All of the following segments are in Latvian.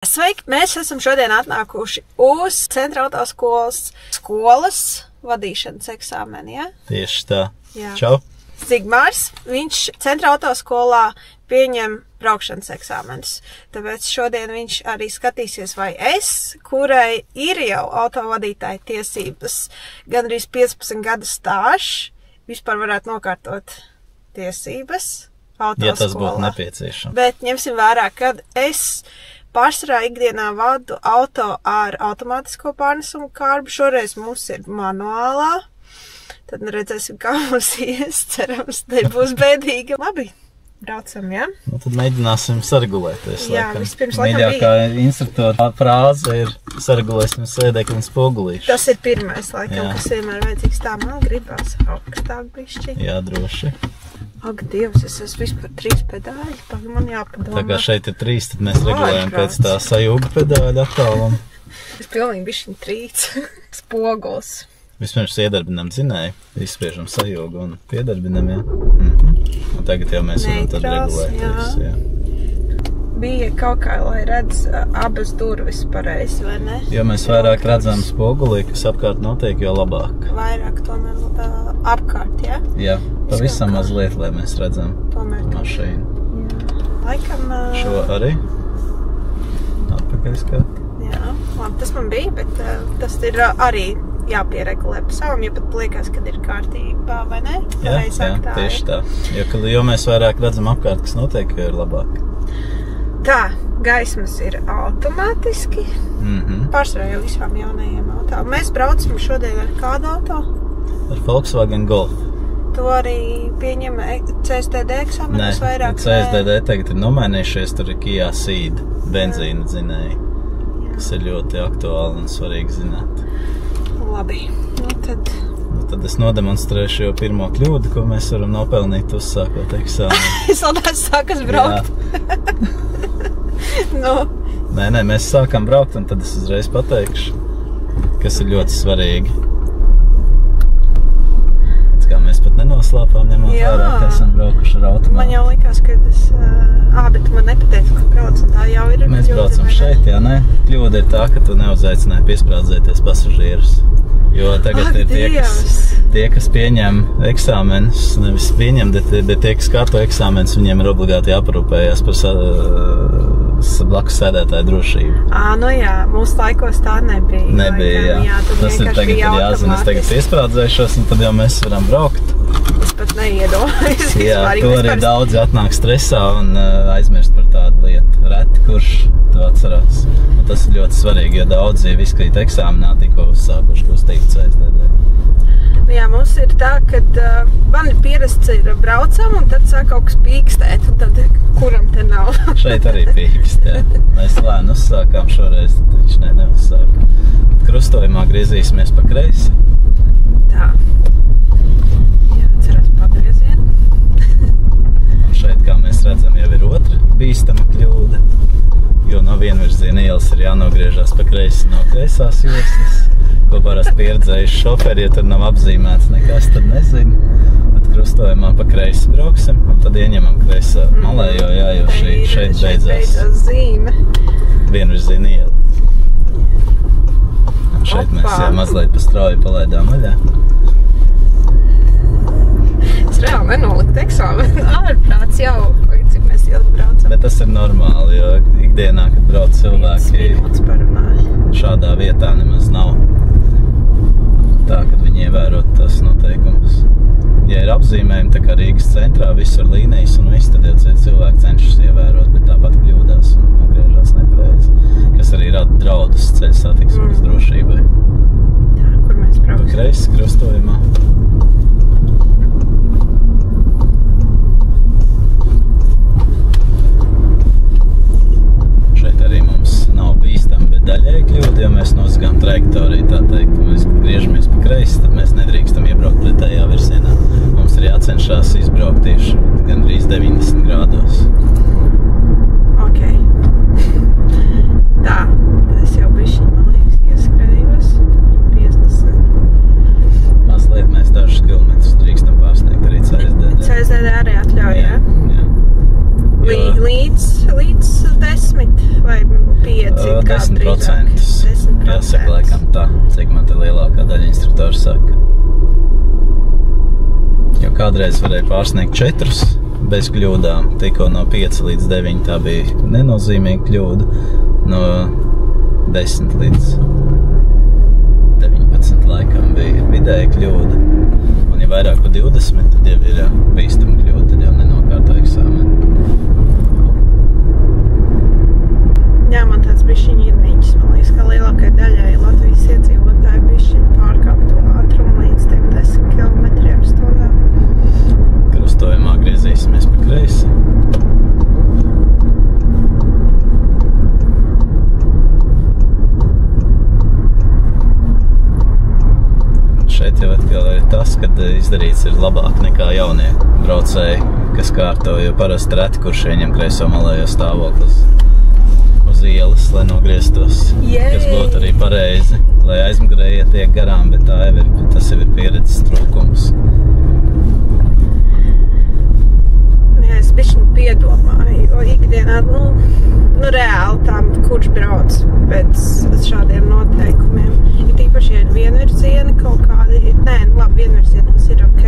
Sveiki! Mēs esam šodien atnākuši uz Centra autoskolas skolas vadīšanas eksāmeni, ja? Tieši tā. Jā. Čau! Zigmārs, viņš Centra autoskolā pieņem braukšanas eksāmenus. Tāpēc šodien viņš arī skatīsies, vai es, kurai ir jau autovadītāja tiesības, gandrīz 15 gadu stāžs, vispār varētu nokārtot tiesības autoskolā. Ja tas būtu nepieciešams. Bet ņemsim vērā, kad es pārsvarā ikdienā vadu auto ar automātisko pārnesumu kārbu. Šoreiz mums ir manuālā. Tad redzēsim, kā mums ies. Cerams, nebūs bēdīgi. Labi, braucam, ja? Nu, tad mēģināsim saregulēties. Jā, laikam. vispirms laikam Mīļākā instruktora frāze ir saregulēsim sēdekli un spogulīšu. Tas ir pirmais, laikam, jā. Kas vienmēr vajadzīgs. Tā man gribās augstāk bišķi. Jā, droši. Ak, Dievs, es esmu vispār 3 pedāļi. Tagad man jāpadomā. Tā kā šeit ir 3, tad mēs regulējam pēc tā sajūga pedāļa attāluma. Es pilnīgi bišķiņ trīc. Spoguls. Vispirms iedarbinam dzinēju, izspiežam sajūgu un piedarbinam, jā. Un tagad jau mēs varam tad regulēties, jā. Bija kaut kā, lai redz abas durvis pareizi, vai ne? Jo mēs vairāk redzam spogulī, kas apkārt notiek, jo labāk. Vairāk tomēr apkārt, ja? Jā, pavisam mazliet, lai mēs redzam tomēr mašīnu. Jā. Laikam... Šo arī? Atpakaļ skat. Jā, labi, tas man bija, bet tas ir arī jāpieregulē pa savam, ja pat liekas, kad ir kārtībā, vai ne? Jā, tieši tā. Jo mēs vairāk redzam apkārt, kas notiek, jo ir labāk. Tā, gaismas ir automātiski. Pārsvarā jau visām jaunajiem auto. Mēs braucam šodien ar kādu auto? Ar Volkswagen Golf. Tu arī pieņem CSDD eksāmenus vairāk? Nē, CSDD tagad ir nomainījušies, tur ir Kia Ceed, benzīna dzinēji, kas ir ļoti aktuāli un svarīgi zināt. Labi, tad es nodemonstrēšu jau pirmo kļūdu, ko mēs varam nopelnīt uzsākot eksāmenu. Es vēl tās sākas braukt. Nē, mēs sākam braukt, un tad es uzreiz pateikšu, kas ir ļoti svarīgi. Kā mēs pat nenoslāpām, ņemot vērā, ka esam braukuši ar automātu. Man jau likās, ka es... bet tu man nepateici, ka brauc, un tā jau ir... Mēs braucam šeit, jā, ne? Kļūda ir tā, ka tu neuzaicināji piesprādzēties pasažierus. Jo tagad ir tie, kas pieņem eksāmenus, nevis pieņem, bet tie, kas kārto eksāmenus, viņiem ir obligāti jāparūpējās par blakus sēdētāju drošību. Jā, mūsu laikos tā nebija. Nebija, jā. Tas ir tagad jāzina. Es tagad piesprādzēšos, un tad jau mēs varam braukt. Es pat neiedomājos. Jā, to arī daudzi atnāk stresā un aizmirst par tādu lietu. Reti, kurš to atcerās. Un tas ir ļoti svarīgi, jo daudzi jau izkrīt eksāmenā tikko uzsākuši kustību CSDD. Jā, mums ir tā, kad man ir pierasts ir braucam, un tad sāk kaut kas pīkstēt, un tad kuram te nav. Šeit arī pīkst, jā. Mēs lēni uzsākām šoreiz, tad viņš neuzsāka. Krustojumā griezīsimies pa kreisi. Tā. Jā, cerās pagriezienu. Un šeit, kā mēs redzam, jau ir otra bīstama kļūda, jo no vienvirziena ielas ir jānogriežās pa kreisi no kreisās joslas. Ko parasti pieredzējuši šoferi, ja tur nav apzīmēts nekas, tad nezinu. Tad krustojumā pa kreisi brauksim, un tad ieņemam kreisā malē, jo jā, jau šeit beidzās zīme. Vienvirziena iela. Un šeit mēs jā, mazliet pa strauji palaidām vaļā. Es reāli nenolikt eksāmenu ārprāts jau, cik mēs ilgi braucam. Bet tas ir normāli, jo ikdienā, kad brauc cilvēki, šādā vietā nemaz nav. Tā, kad viņi ievērot tās noteikumus. Ja ir apzīmējumi, tā kā Rīgas centrā, viss ar līnijas un viss, tad jau cilvēki cenšas ievērot, bet tāpat kļūdās un nogriežās nepareizi, kas arī rada draudus ceļu satiksmes drošībai. Tā, kur mēs brauksim? Pa kreisi krustojumā. Šeit arī mums nav bīstami, bet daļēji kļūda, jo mēs nosakām trajektoriju, tā teikt, ka mēs griežamies pa kreisi, tad mēs nedrīkstam iebraukt pretējā virzienā. Mums ir jācenšās izbraukt tieši gandrīz 90 grādos. Ok. Tā, es jau bišķiņ, man liekas, ieskrējos. 50. Mazliet mēs dažus kilometrus drīkstam pārsniegt arī CSDD. CSDD arī atļauj, jā? Līdz 10 vai 5? 10%. Jāsaka, laikam tā, cik man te lielākā daļa instruktori saka. Jo kādreiz varēja pārsniegt 4 bez kļūdām, tikko no 5 līdz 9 tā bija nenozīmīga kļūda, no 10 līdz 19 laikam bija vidēja kļūda, un ja vairāk par 20, tad jau ir bīstama kļūda, tad jau nenokārto eksāmenu. Jā, man tāds bišķiņ ir niķis, man liekas, ka lielākai daļai Latvijas iedzīvotāji bišķiņ pārkāp to ātrumu līdz tiem 10 km/h. Krustojumā griezīsimies pa kreisi. Šeit jau atkal ir tas, kad izdarīts ir labāk nekā jaunie braucēji, kas kārto, jo parasti reti, kurš ieņem kreiso malējo stāvoklis uz ielas, lai nogrieztos, kas būtu arī pareizi, lai aizmugurēji ietiek garām, bet tas jau ir pieredzes trūkums. Jā, es bišķiņ piedomāju, jo ikdienā, reāli tam, kurš brauc pēc šādiem noteikumiem. Ir tīpaši, ja ir vienvirzieni kaut kādi, vienvirzienos ir ok,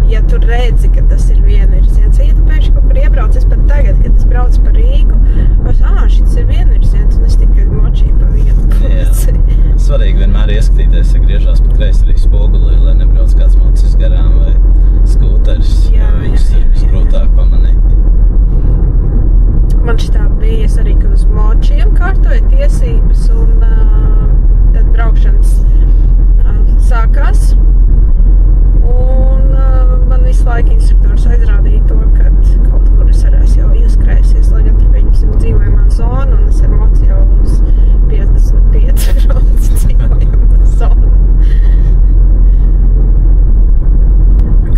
ja tu redzi, ka tas ir vienvirziens. Ja tu pēkšņi kaut kur iebrauc, es pat tagad, kad es braucu pa Rīgu, šis ir vienvirziens, un es tikai močīju pa vienu pusi. Svarīgi vienmēr ieskatīties, ja griežās pa kreisi arī spoguli, lai nebrauc kāds mocis garām vai skūteris, jo viņus ir visgrūtāk pamanīt. Man šitā bija, es arī, ka uz močiem kārtoju tiesības, un tad braukšanas sākās, un man visu laiku instruktors aizrādīja to, ka kaut kur es arī jau ieskrējusies, lai gan tur viņam dzīvojamā zona, un es ar moci jau uz 55 rodas dzīvojamā zona.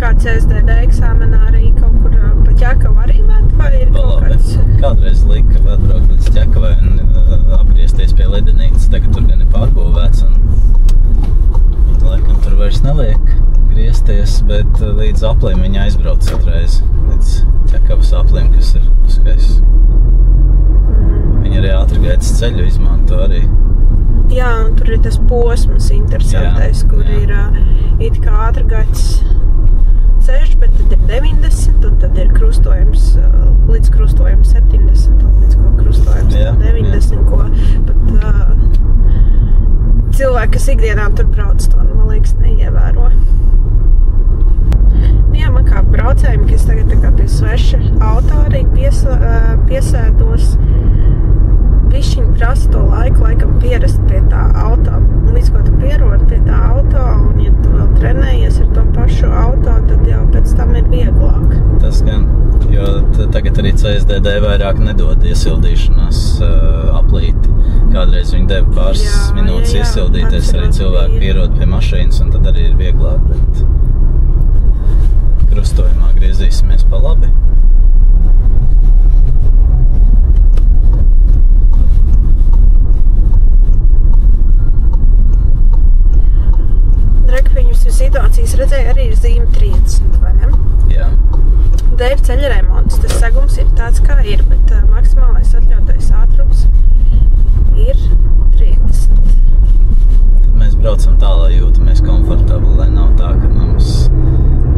Kā CSDD eksāmenā arī kaut kur pa Ķekavu arī ved, vai ir kaut kāds? Kādreiz lika atbraukt līdz Ķekavai un apgriezties pie ledenītes, tagad tur gan ir pārbūvēts, un laikam tur vairs neliek griezties, bet līdz aplim viņa aizbrauc citreiz, līdz Ķekavas aplim, kas ir skaists. Viņa arī ātrgaitas ceļu izmanto arī. Jā, un tur ir tas posms interesantais, kur ir it kā ātrgaitas ceļš, bet tad ir 90, un tad ir krustojums līdz krustojuma 70, un līdz ko krustojums 90, ko pat cilvēki, kas ikdienā tur brauc, to, man liekas, neievēro. Jā, man kā braucējiem, ka es tagad tā kā pie sveša auto arī piesēdos, višķiņi prasa to laikam pierast pie tā auto, un līdz ko tu pierod pie tā auto, un ja tu vēl trenējies ar to pašu auto, tad jau pēc tam ir vieglāk. Tas gan, jo tagad arī CSDD vairāk nedod iesildīšanās aplīti. Kādreiz viņi deva pāris minūtes iesildīties, arī cilvēki pierod pie mašīnas, un tad arī ir vieglāk, bet krustojumā griezīsimies pa labi. Drekviņus situācijas redzēja arī ir zīme 30, vai ne? Jā. Dēļ ceļa remonts, tas segums ir tāds, kā ir, bet maksimālais atļautais ātrums ir 30. Tad mēs braucam tā, lai jūtamies komfortabli, lai nav tā, ka mums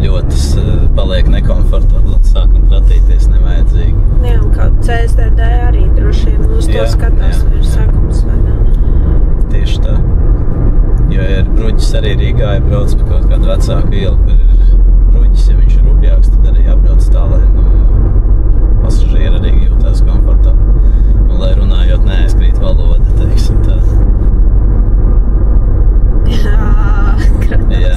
ļotas paliek nekomfortabli un sākam kratīties nevajadzīgi. Jā, un kā CSDD arī droši vien uz to skatās, vai ir segums vai ne. Tieši tā. Jo ir bruģis arī Rīgā, ja brauc pa kaut kādu vecāku ielu, kur ir bruģis, ja viņš ir rupjāks, tad arī jābrauc tā, lai pasažieri arī jūtās komfortabli. Un lai runājot neaizkrīt valoda, teiksim tā. Jā, kratās. Jā.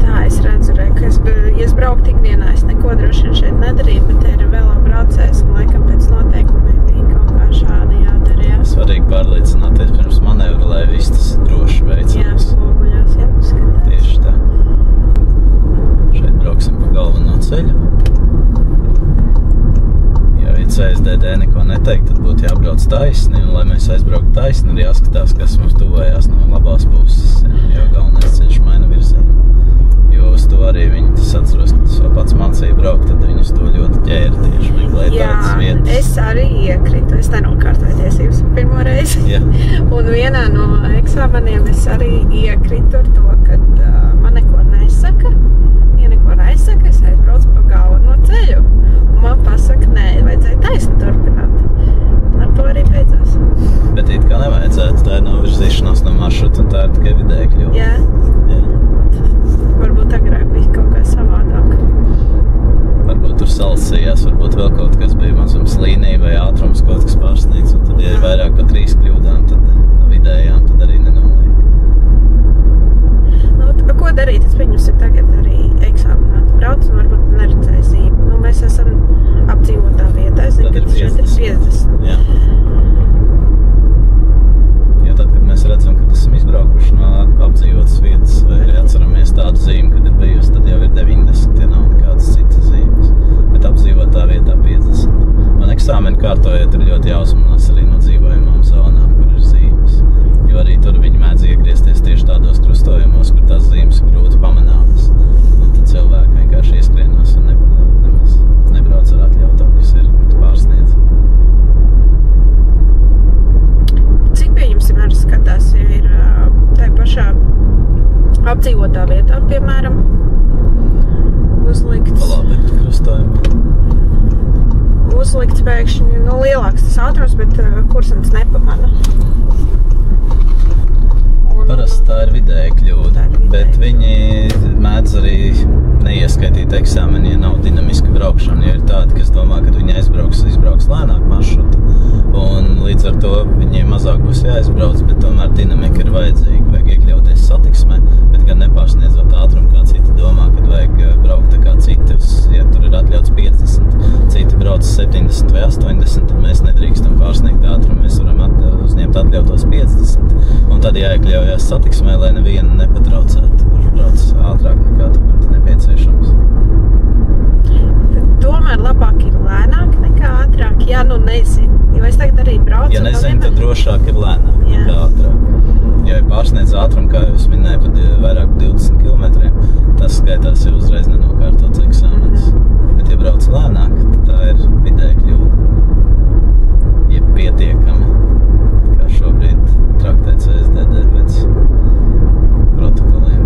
Tā, es redzu, ka ja es brauktu ikdienā, es neko droši vien šeit nedarītu, bet te ir vēl braucējs, un laikam pēc noteikumiem bija kaut kā šādi jādara, jā. Svarīgi pārliecināties pirms manevra, lai viss tas droši veicams. Jā, spoguļos jāpaskatās. Tieši tā. Šeit brauksim pa galveno ceļu. Jo, ja CSDD neko neteikt, tad būtu jābrauc taisni, un lai mēs aizbrauktu taisni, ir jāskatās, kas mums tuvējās no labās puses, jo galvenais ceļš maina virzienu. Jo uz to arī viņi, tas atceros, kad es vēl pats mācīju braukt, tad viņi uz to ļoti ķēra es arī iekritu. Es nenokārtoju tiesības pirmo reizi. Jā. Un vienā no eksāmeniem es arī iekritu ar to, ka man neko nesaka. Ja neko nesaka, es aizbraucu pa galveno ceļu. Un man pasaka, nē, vajadzēja taisni turpināt. Ar to arī beidzās. Bet it kā nevajadzētu, tā ir novirzīšanās no maršruta, un tā ir tikai vidēji kļuva. Jā. Jā. Varbūt agrāk bija kaut kā savādāk. Varbūt tur salasījās, varbūt vēl kaut kas bija mazums līnija vai ātrums kaut kas pārsniegts, un tad, ja ir vairāk par 3 kļūdām, tad vidējām, tad arī nenoliek. Nu, ko darīt? Es pieņemsim tagad arī eksāmenātu brauc, un varbūt neredzēju zīmi. Nu, mēs esam apdzīvotā vietā, es zinu, ka šeit ir 50. Jā. Jo tad, kad mēs redzam, ka esam izbraukuši no apdzīvotas vietas, vai arī atceramies tādu zīmi, kad ir bijusi, tad jau ir 90, ja nav nekādas citas zīmes. Bet apdzīvotā vietā 50. Man eksāmeni kārtojot ir ļoti jāuzmanās arī no dzīvojamām zonām, kur ir zīmes. Jo arī tur viņi mēdz iegriezties tieši tādos krustojumos, kur tās zīmes ir grūti pamanāmas. Un tad cilvēki vienkārši ieskrienās un nemaz nebrauc ar atļautu, kas ir pārsniedz. Cik pieņemsim arī skatās, ja ir tai pašā apdzīvotā vietā, piemēram, uzlikts pēkšņi, nu, lielāks tas ātrums, bet kursants nepamana. Parasti tā ir vidēja kļūda, bet viņi mēdz arī neieskaitīt eksāmeni, ja nav dinamiska braukšana. Ja ir tādi, kas domā, ka viņi izbrauks lēnāk maršrutu, un līdz ar to viņiem mazāk būs jāizbrauc, bet tomēr dinamika ir vajadzīga. Vajag iekļauties satiksmē, bet gan nepārsniedzot ātrumu, kā citi domā, kad vajag braukt tā kā citi. Ja tur ir atļauts 50, citi brauc 70 vai 80, tad mēs nedrīkstam pārsniegt ātrumu. Mēs varam uzņemt atļautos 50, un tad jāiekļaujas satiksmē, lai nevienu nepatraucētu, kurš brauc ātrāk nekā tāpat nepieciešams. Tomēr labāk ir lēnāk nekā ātrāk, ja nu nezinu. Jo es tagad arī braucu. Ja nezinu, tad drošāk ir lēnāk nekā ātrāk. Ja ir pārsniedz ātrumu, kā jūs minēju, pat vairāk 20 km, tas skaitās jau uzreiz nenokārtots eksāmenis. Bet ja brauc lēnāk, tad tā ir vidēja kļūda. Ja pietiekama, kā šobrīd traktē CSDD pēc protokoliem.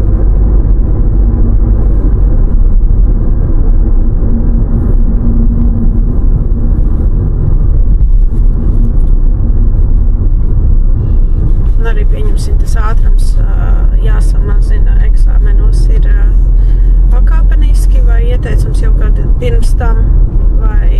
Un arī pieņemsim tas ātrums jāsamazina eksāmenos ir pakāpeniski vai ieteicums jau kāda pirms tam vai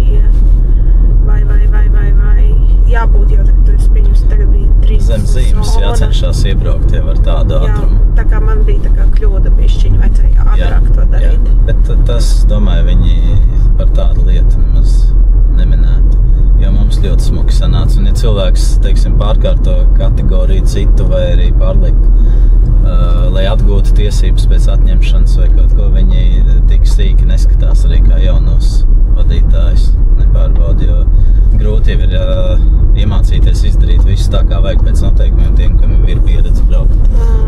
jābūt jau tagad, tu esi pieņemsim, tagad bija 30 zem zīmes jācenšās iebraukt jau ar tādu ātrumu. Jā, tā kā man bija tā kā kļūda bišķiņa, vajadzēja ātrāk to darīt. Jā, bet tas, domāju, viņi par tādu lietu nemaz neminētu, jo mums ļoti smuki sanāca. Un ja cilvēks, teiksim, pārkārto kategoriju citu vai arī pārliek, lai atgūtu tiesības pēc atņemšanas vai kaut ko, viņi tik sīki neskatās arī kā jaunos vadītājus nepārbauda, jo grūti jau ir iemācīties izdarīt visu tā, kā vajag pēc noteikumiem tiem, kam ir pieredze braukt.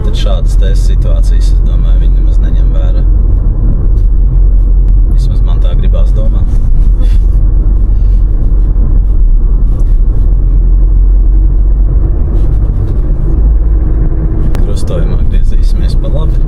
Tad šādas situācijas, es domāju, viņi nemaz neņem vērā. Vismaz man tā gribās domāt. Krustojumā griezīsimies pa labi.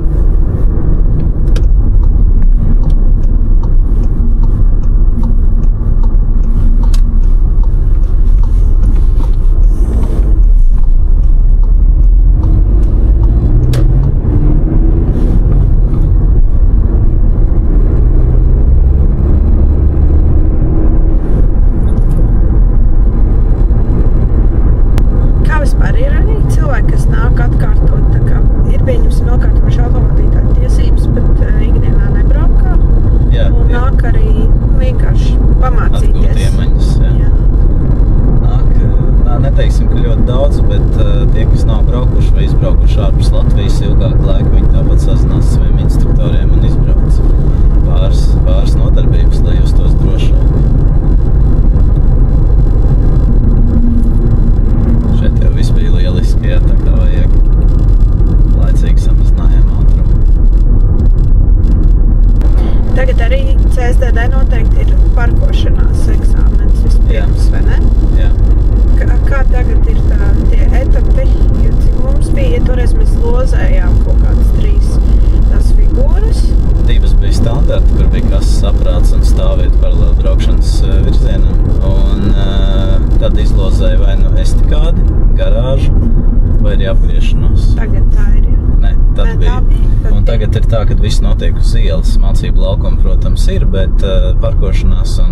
tagad ir tā, ka viss notiek uz ielas. Mācību laukuma, protams, ir, bet parkošanās un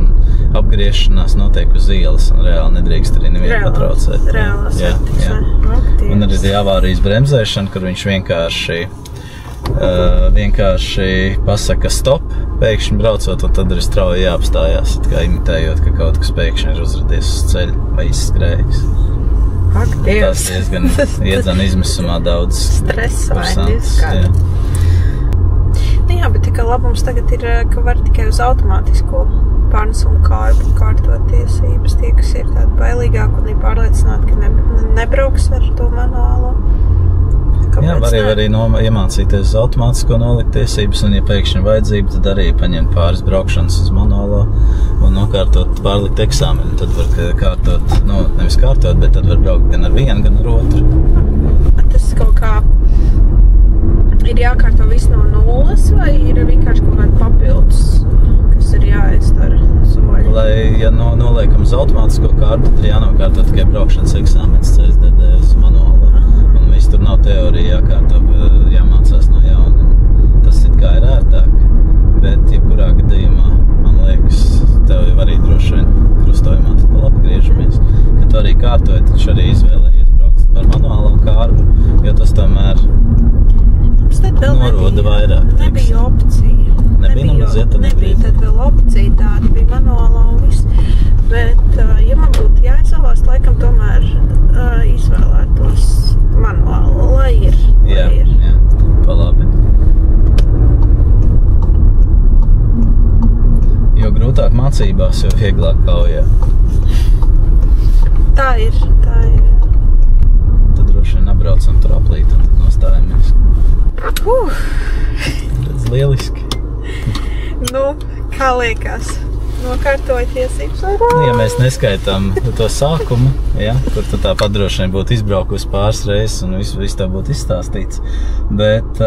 apgriešanās notiek uz ielas un reāli nedrīkst arī nevienu patraucēt. Reālās jā. Un arī avārijas bremzēšana, kur viņš vienkārši pasaka stop, pēkšņi braucot, un tad ir strauji jāapstājās, kā imitējot, ka kaut kas pēkšņi ir uzradies uz ceļa vai izskrējis. Tas diezgan iedzana izmisumā daudz kursantus. Jā, bet tikai labums tagad ir, ka var tikai uz automātisko pārnesumu kārtu kārtot tiesības. Tie, kas ir tādi bailīgāki un ir pārliecināti, ka nebrauks ar to manuālo. Jā, var arī iemācīties uz automātisko nolikt tiesības, un ja pēkšņi vajadzība, tad arī paņemt pāris braukšanas uz manuālo un nokārtot pārlikt eksāmeni. Tad var kārtot, nevis kārtot, bet tad var braukt gan ar vienu, gan ar otru. Tas kaut kā ir jākārto viss no nulles, vai ir vienkārši kaut kādi papildus, kas ir jāizdara soļi? Lai, ja noliekam uz automātisko kārtu, tad jānokārto tikai braukšanas eksāmenis CSDD uz manuālo. Viss tur nav teorija jākārto, jāmācās no jauna. Tas it kā ir ērtāk, bet jebkurā gadījumā, man liekas, tev jau arī droši vien krustojumā tad vēl apgriežamies. Kad tu arī kārtoji, taču arī izvēlējies braukt ar manuālo kārbu, jo tas tomēr noroda vairāk. Nebija opcija. Nebija tad vēl opcija tāda, bija manuālā un viss. Bet, ja man būtu jāizvēlās, laikam tomēr izvēlētos manuālu, lai ir. Jā, pa labi. Jo grūtāk mācībās, jo vieglāk kaujā. Tā ir. Tad droši vien apbraucam tur aplīt un tad nostājamies. Redz, lieliski. Kā liekas? Nokārtoja tiesības. Ja mēs neskaitām to sākumu, kur tu tā padrošini būtu izbraukusi pāris reizes un viss tev būtu izstāstīts, bet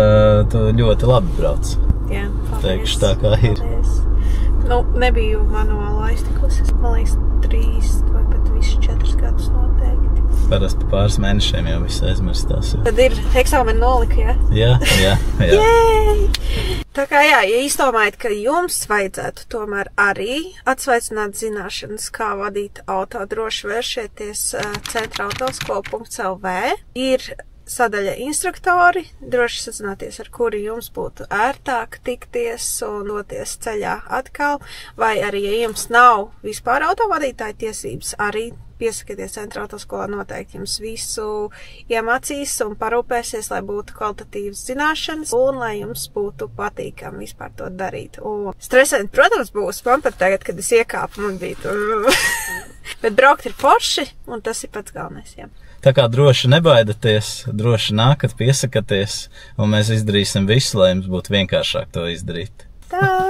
tu ļoti labi brauc. Jā, paldies. Teikšu tā, kā ir. Nebiju manuāli aiztikusi, man liekas, 3 vai pat visu 4 gadus noteikti. Parasti pāris mēnešiem jau viss aizmirstās. Tad ir eksāmeni nolika, jā? Jā. Tā kā ja izdomājat, ka jums vajadzētu tomēr arī atsveicināt zināšanas, kā vadīt auto, droši vēršieties centraautoskola.lv. Ir sadaļa instruktori, droši sazināties, ar kuri jums būtu ērtāk tikties un doties ceļā atkal, vai arī, ja jums nav vispār autovadītāja tiesības, arī piesakieties centrautoskolā, noteikti jums visu iemācīs un parūpēsies, lai būtu kvalitatīvas zināšanas un lai jums būtu patīkami vispār to darīt. Un stresēni, protams, būs man pat tagad, kad es iekāpu, man bija bet braukt ir forši, un tas ir pats galvenais, jā. Tā kā droši nebaidaties, droši nākat, piesakaties, un mēs izdarīsim visu, lai jums būtu vienkāršāk to izdarīt. Tā!